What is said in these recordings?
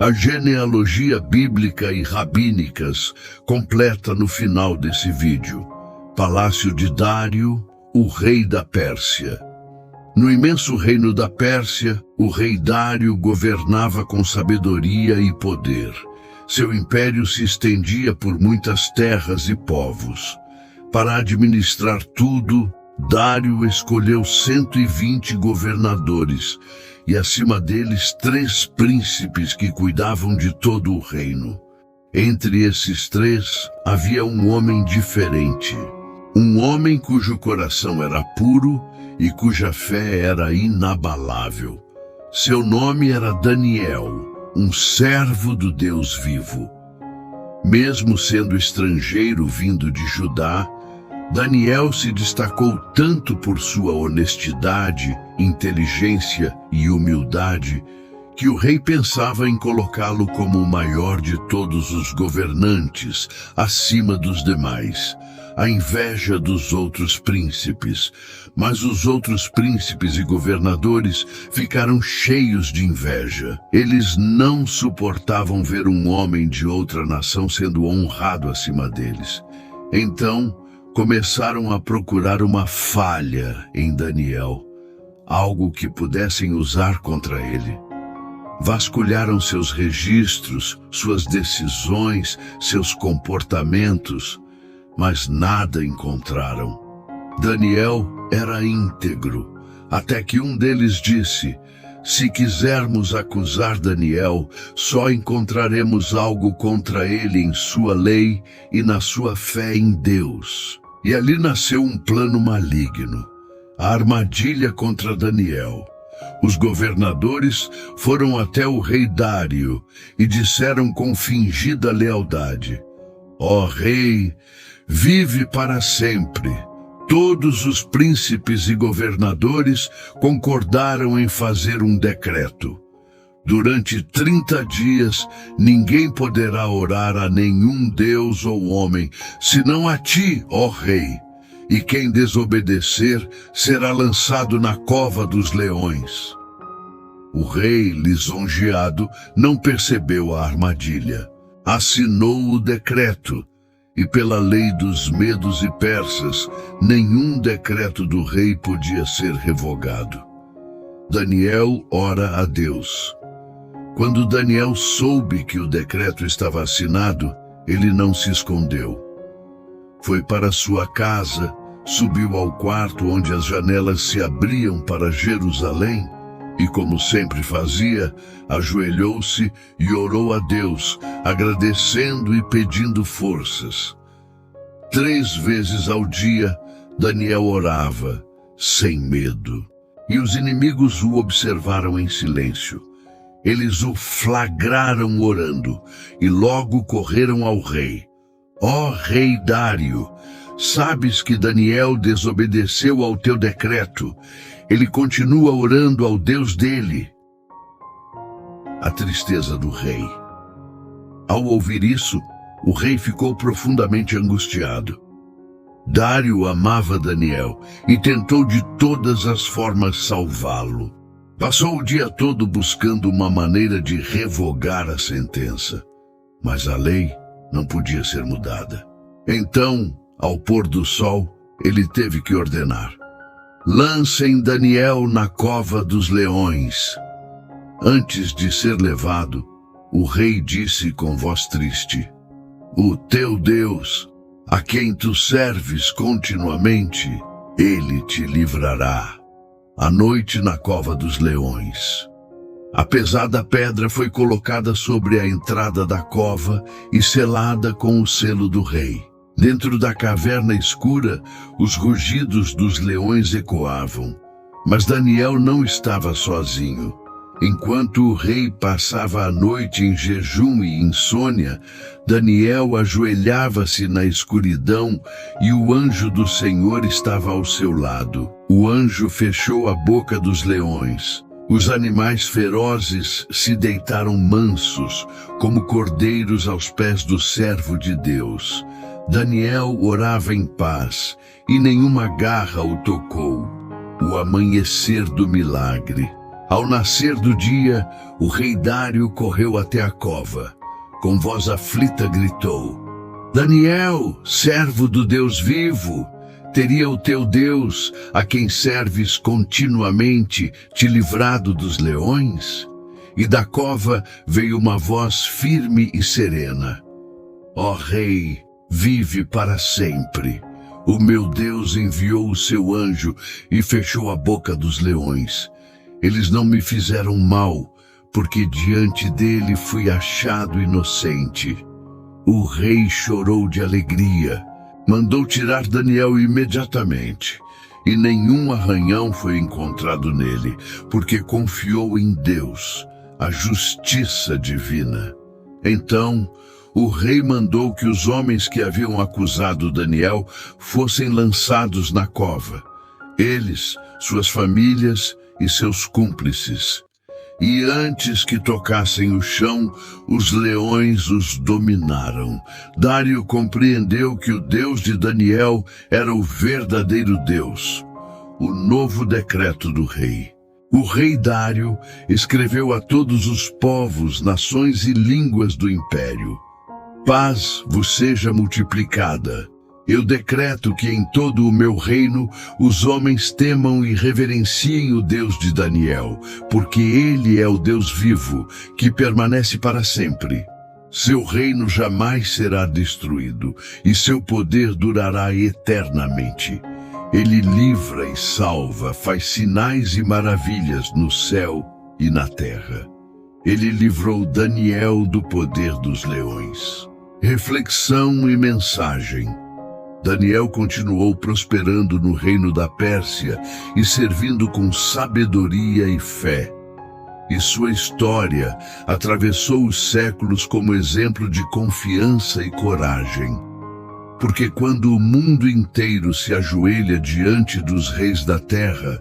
A genealogia bíblica e rabínicas completa no final desse vídeo. Palácio de Dário, o rei da Pérsia. No imenso reino da Pérsia, o rei Dário governava com sabedoria e poder. Seu império se estendia por muitas terras e povos. Para administrar tudo, Dário escolheu 120 governadores e, acima deles, 3 príncipes que cuidavam de todo o reino. Entre esses 3, havia um homem diferente. Um homem cujo coração era puro e cuja fé era inabalável. Seu nome era Daniel, um servo do Deus vivo. Mesmo sendo estrangeiro vindo de Judá, Daniel se destacou tanto por sua honestidade, inteligência e humildade que o rei pensava em colocá-lo como o maior de todos os governantes, acima dos demais, à inveja dos outros príncipes. Mas os outros príncipes e governadores ficaram cheios de inveja. Eles não suportavam ver um homem de outra nação sendo honrado acima deles. Então, começaram a procurar uma falha em Daniel, algo que pudessem usar contra ele. Vasculharam seus registros, suas decisões, seus comportamentos, mas nada encontraram. Daniel era íntegro, até que um deles disse: "Se quisermos acusar Daniel, só encontraremos algo contra ele em sua lei e na sua fé em Deus." E ali nasceu um plano maligno, a armadilha contra Daniel. Os governadores foram até o rei Dário e disseram com fingida lealdade: "Ó rei, vive para sempre." Todos os príncipes e governadores concordaram em fazer um decreto. Durante 30 dias, ninguém poderá orar a nenhum deus ou homem, senão a ti, ó rei. E quem desobedecer será lançado na cova dos leões. O rei, lisonjeado, não percebeu a armadilha. Assinou o decreto. E pela lei dos medos e persas, nenhum decreto do rei podia ser revogado. Daniel ora a Deus. Quando Daniel soube que o decreto estava assinado, ele não se escondeu. Foi para sua casa, subiu ao quarto onde as janelas se abriam para Jerusalém e, como sempre fazia, ajoelhou-se e orou a Deus, agradecendo e pedindo forças. 3 vezes ao dia, Daniel orava, sem medo, e os inimigos o observaram em silêncio. Eles o flagraram orando e logo correram ao rei. "Ó rei Dário, sabes que Daniel desobedeceu ao teu decreto. Ele continua orando ao Deus dele." A tristeza do rei. Ao ouvir isso, o rei ficou profundamente angustiado. Dário amava Daniel e tentou de todas as formas salvá-lo. Passou o dia todo buscando uma maneira de revogar a sentença, mas a lei não podia ser mudada. Então, ao pôr do sol, ele teve que ordenar: "Lancem Daniel na cova dos leões." Antes de ser levado, o rei disse com voz triste: "O teu Deus, a quem tu serves continuamente, ele te livrará." À noite na cova dos leões. A pesada pedra foi colocada sobre a entrada da cova e selada com o selo do rei. Dentro da caverna escura, os rugidos dos leões ecoavam. Mas Daniel não estava sozinho. Enquanto o rei passava a noite em jejum e insônia, Daniel ajoelhava-se na escuridão e o anjo do Senhor estava ao seu lado. O anjo fechou a boca dos leões. Os animais ferozes se deitaram mansos, como cordeiros aos pés do servo de Deus. Daniel orava em paz, e nenhuma garra o tocou. O amanhecer do milagre. Ao nascer do dia, o rei Dário correu até a cova. Com voz aflita gritou: Daniel, servo do Deus vivo, teria o teu Deus, a quem serves continuamente, te livrado dos leões? E da cova veio uma voz firme e serena: Ó rei, vive para sempre. O meu Deus enviou o seu anjo e fechou a boca dos leões. Eles não me fizeram mal, porque diante dele fui achado inocente. O rei chorou de alegria. Mandou tirar Daniel imediatamente, e nenhum arranhão foi encontrado nele, porque confiou em Deus, a justiça divina. Então, o rei mandou que os homens que haviam acusado Daniel fossem lançados na cova, eles, suas famílias e seus cúmplices. E antes que tocassem o chão, os leões os dominaram. Dário compreendeu que o Deus de Daniel era o verdadeiro Deus. O novo decreto do rei. O rei Dário escreveu a todos os povos, nações e línguas do império: Paz vos seja multiplicada. Eu decreto que em todo o meu reino os homens temam e reverenciem o Deus de Daniel, porque ele é o Deus vivo, que permanece para sempre. Seu reino jamais será destruído, e seu poder durará eternamente. Ele livra e salva, faz sinais e maravilhas no céu e na terra. Ele livrou Daniel do poder dos leões. Reflexão e mensagem. Daniel continuou prosperando no reino da Pérsia e servindo com sabedoria e fé. E sua história atravessou os séculos como exemplo de confiança e coragem. Porque quando o mundo inteiro se ajoelha diante dos reis da terra,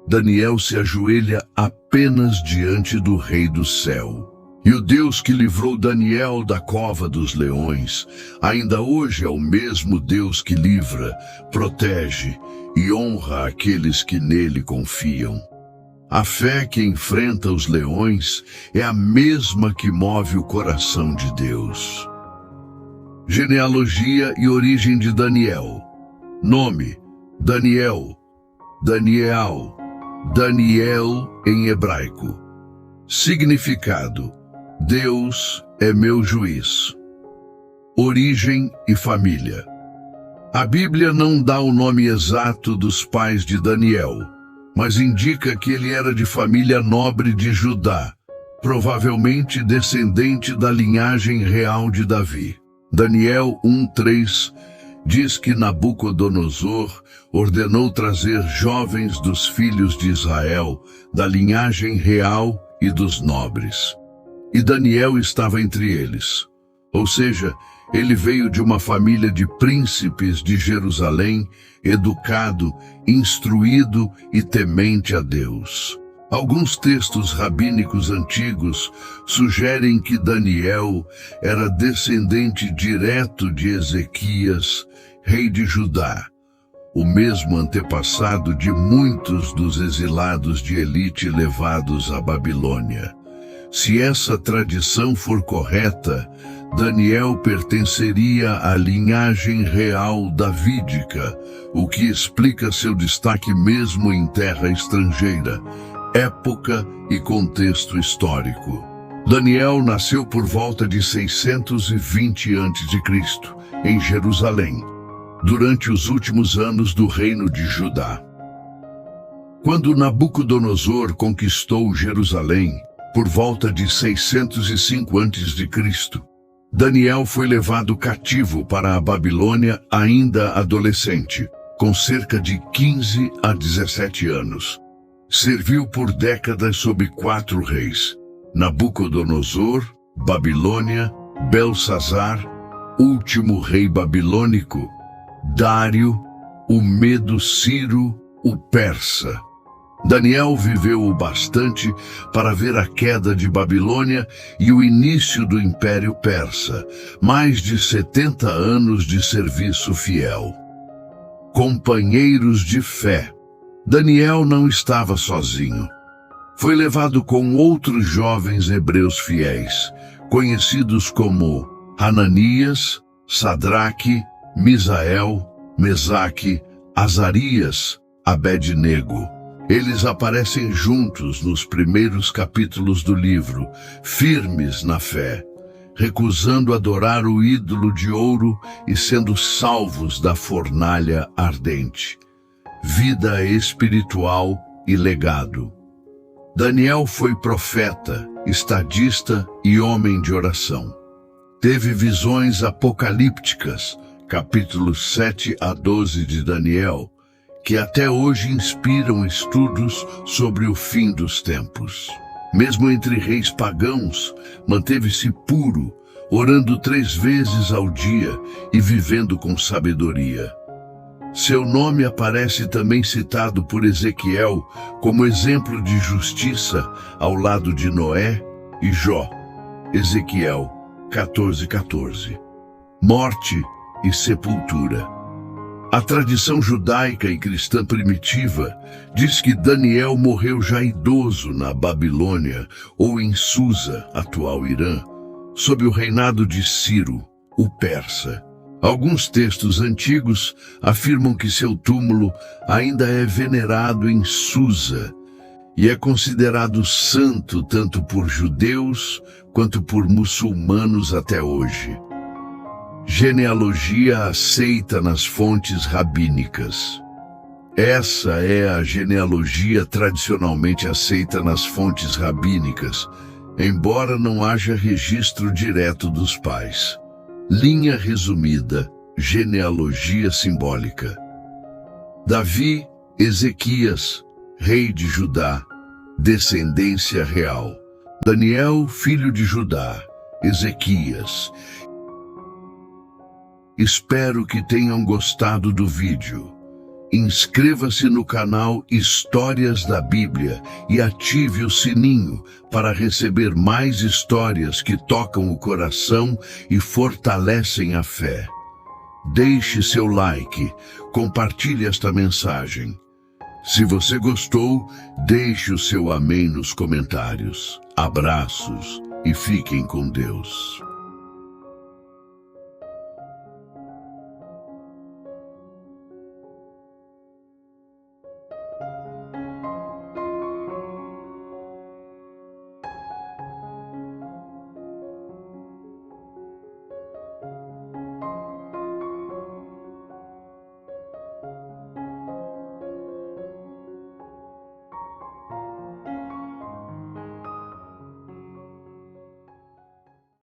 Daniel se ajoelha apenas diante do Rei do céu. E o Deus que livrou Daniel da cova dos leões, ainda hoje é o mesmo Deus que livra, protege e honra aqueles que nele confiam. A fé que enfrenta os leões é a mesma que move o coração de Deus. Genealogia e origem de Daniel. Nome: Daniel, Daniel, Daniel em hebraico. Significado: Deus é meu juiz. Origem e família. A Bíblia não dá o nome exato dos pais de Daniel, mas indica que ele era de família nobre de Judá, provavelmente descendente da linhagem real de Davi. Daniel 1:3 diz que Nabucodonosor ordenou trazer jovens dos filhos de Israel, da linhagem real e dos nobres. E Daniel estava entre eles. Ou seja, ele veio de uma família de príncipes de Jerusalém, educado, instruído e temente a Deus. Alguns textos rabínicos antigos sugerem que Daniel era descendente direto de Ezequias, rei de Judá, o mesmo antepassado de muitos dos exilados de elite levados à Babilônia. Se essa tradição for correta, Daniel pertenceria à linhagem real davídica, o que explica seu destaque mesmo em terra estrangeira, época e contexto histórico. Daniel nasceu por volta de 620 a.C., em Jerusalém, durante os últimos anos do reino de Judá. Quando Nabucodonosor conquistou Jerusalém, por volta de 605 a.C., Daniel foi levado cativo para a Babilônia ainda adolescente, com cerca de 15 a 17 anos. Serviu por décadas sob 4 reis: Nabucodonosor, Babilônia, Belsazar, último rei babilônico, Dário, o Medo-Ciro, o persa. Daniel viveu o bastante para ver a queda de Babilônia e o início do Império Persa, mais de 70 anos de serviço fiel. Companheiros de fé. Daniel não estava sozinho. Foi levado com outros jovens hebreus fiéis, conhecidos como Hananias, Sadraque, Misael, Mesaque, Azarias, Abed-nego. Eles aparecem juntos nos primeiros capítulos do livro, firmes na fé, recusando adorar o ídolo de ouro e sendo salvos da fornalha ardente. Vida espiritual e legado. Daniel foi profeta, estadista e homem de oração. Teve visões apocalípticas, capítulos 7 a 12 de Daniel, que até hoje inspiram estudos sobre o fim dos tempos. Mesmo entre reis pagãos, manteve-se puro, orando 3 vezes ao dia e vivendo com sabedoria. Seu nome aparece também citado por Ezequiel como exemplo de justiça ao lado de Noé e Jó. Ezequiel 14:14. Morte e sepultura. A tradição judaica e cristã primitiva diz que Daniel morreu já idoso na Babilônia ou em Susa, atual Irã, sob o reinado de Ciro, o persa. Alguns textos antigos afirmam que seu túmulo ainda é venerado em Susa e é considerado santo tanto por judeus quanto por muçulmanos até hoje. Genealogia aceita nas fontes rabínicas. Essa é a genealogia tradicionalmente aceita nas fontes rabínicas, embora não haja registro direto dos pais. Linha resumida, genealogia simbólica. Davi, Ezequias, rei de Judá, descendência real. Daniel, filho de Judá, Ezequias. Espero que tenham gostado do vídeo. Inscreva-se no canal Histórias da Bíblia e ative o sininho para receber mais histórias que tocam o coração e fortalecem a fé. Deixe seu like, compartilhe esta mensagem. Se você gostou, deixe o seu amém nos comentários. Abraços e fiquem com Deus.